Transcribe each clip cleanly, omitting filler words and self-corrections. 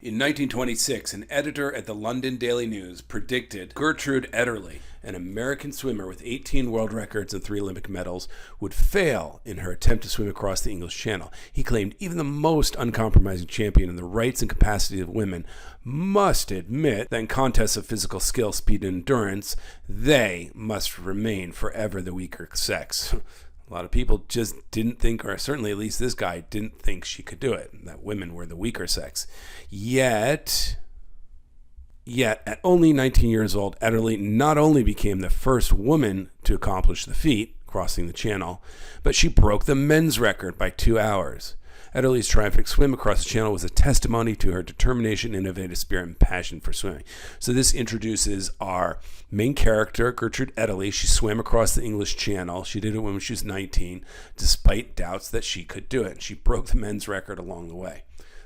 In 1926, an editor at the London Daily News predicted Gertrude Ederle, an American swimmer with 18 world records and 3 Olympic medals, would fail in her attempt to swim across the English Channel. He claimed even the most uncompromising champion in the rights and capacity of women must admit that in contests of physical skill, speed, and endurance, they must remain forever the weaker sex. A lot of people just didn't think, or certainly at least this guy didn't think she could do it, that women were the weaker sex. Yet, at only 19 years old, Ederle not only became the first woman to accomplish the feat, crossing the channel, but she broke the men's record by 2 hours. Ederle's triumphant swim across the channel was a testimony to her determination, innovative spirit, and passion for swimming. So this introduces our main character, Gertrude Ederle. She swam across the English Channel. She did it when she was 19, despite doubts that she could do it. She broke the men's record along the way.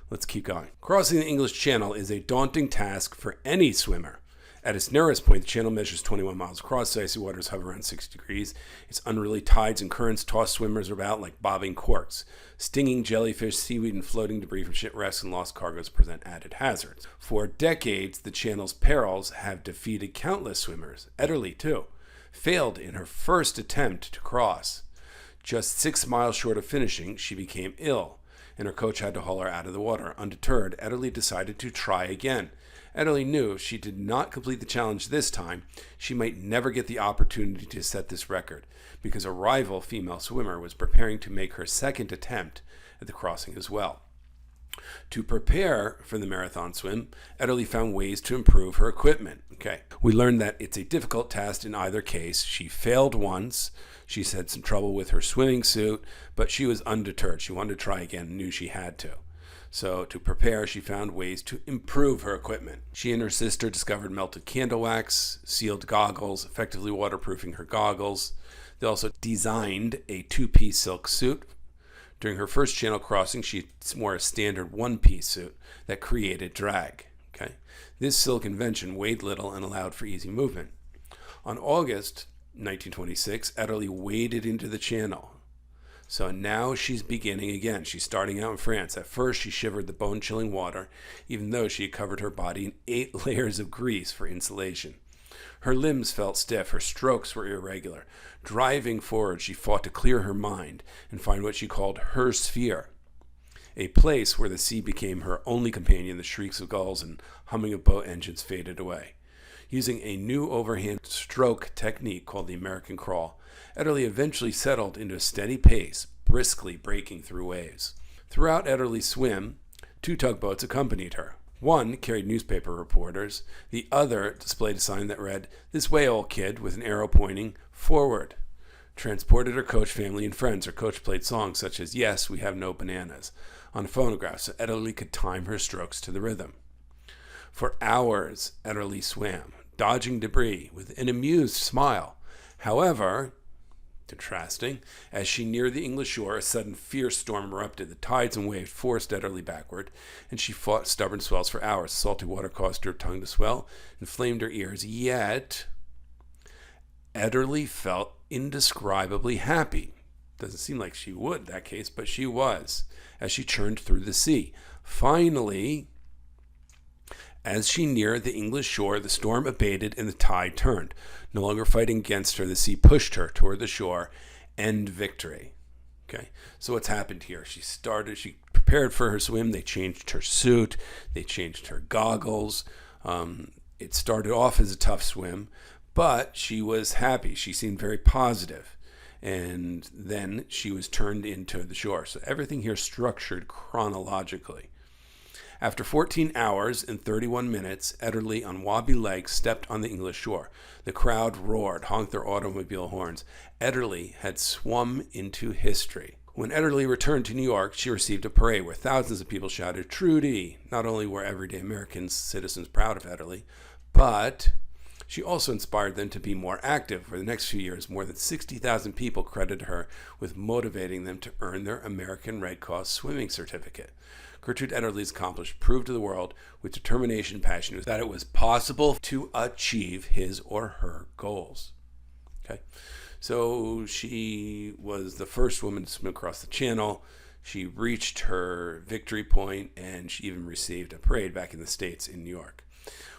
Let's keep going. Crossing the English Channel is a daunting task for any swimmer. At its narrowest point, the channel measures 21 miles across. The icy waters hover around 60 degrees. Its unruly tides and currents toss swimmers about like bobbing corks. Stinging jellyfish, seaweed, and floating debris from shipwrecks and lost cargoes present added hazards. For decades, the channel's perils have defeated countless swimmers. Ederle, too, failed in her first attempt to cross. Just 6 miles short of finishing, she became ill, and her coach had to haul her out of the water. Undeterred, Ederle decided to try again. Ederle knew if she did not complete the challenge this time, she might never get the opportunity to set this record, because a rival female swimmer was preparing to make her second attempt at the crossing as well. To prepare for the marathon swim, Ederle found ways to improve her equipment. We learned that it's a difficult task in either case. She failed once. She had some trouble with her swimming suit, but she was undeterred. She wanted to try again and knew she had to. So to prepare, she found ways to improve her equipment. She and her sister discovered melted candle wax, sealed goggles, effectively waterproofing her goggles. They also designed a 2-piece silk suit. During her first channel crossing, she wore a standard 1-piece suit that created drag. This silk invention weighed little and allowed for easy movement. On August 1926, Ederle waded into the channel. So now she's beginning again. She's starting out in France. At first, she shivered the bone-chilling water, even though she had covered her body in 8 layers of grease for insulation. Her limbs felt stiff. Her strokes were irregular. Driving forward, she fought to clear her mind and find what she called her sphere, a place where the sea became her only companion. The shrieks of gulls and humming of boat engines faded away. Using a new overhand stroke technique called the American crawl, Ederle eventually settled into a steady pace, briskly breaking through waves. Throughout Ederle's swim, 2 tugboats accompanied her. One carried newspaper reporters. The other displayed a sign that read, "This way, old kid," with an arrow pointing forward. Transported her coach family and friends. Her coach played songs such as "Yes, We Have No Bananas" on a phonograph so Ederle could time her strokes to the rhythm. For hours, Ederle swam, dodging debris with an amused smile. However, contrasting, as she neared the English shore, a sudden fierce storm erupted. The tides and waves forced Ederle backward, and she fought stubborn swells for hours. Salty water caused her tongue to swell, inflamed her ears. Yet, Ederle felt indescribably happy. Doesn't seem like she would in that case, but she was, as she churned through the sea. Finally, as she neared the English shore, the storm abated and the tide turned. No longer fighting against her, the sea pushed her toward the shore and victory. So what's happened here? She prepared for her swim. They changed her suit. They changed her goggles. It started off as a tough swim, but she was happy. She seemed very positive. And then she was turned into the shore. So everything here structured chronologically. After 14 hours and 31 minutes, Ederle, on wobbly legs, stepped on the English shore. The crowd roared, honked their automobile horns. Ederle had swum into history. When Ederle returned to New York, she received a parade where thousands of people shouted, "Trudy!" Not only were everyday American citizens proud of Ederle, but she also inspired them to be more active. For the next few years, more than 60,000 people credited her with motivating them to earn their American Red Cross swimming certificate. Gertrude Ederle's accomplishment proved to the world with determination and passion that it was possible to achieve his or her goals. So she was the first woman to swim across the channel. She reached her victory point, and she even received a parade back in the States in New York.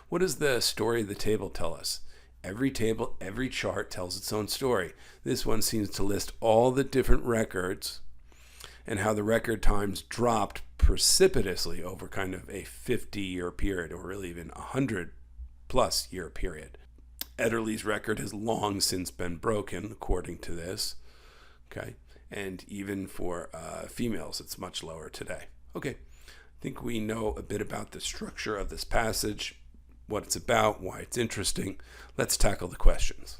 What does the story of the table tell us? Every table, every chart tells its own story. This one seems to list all the different records and how the record times dropped precipitously over kind of a 50-year period, or really even 100-plus year period. Ederle's record has long since been broken, according to this. Okay, and even for females, it's much lower today. Okay, I think we know a bit about the structure of this passage, what it's about, why it's interesting. Let's tackle the questions.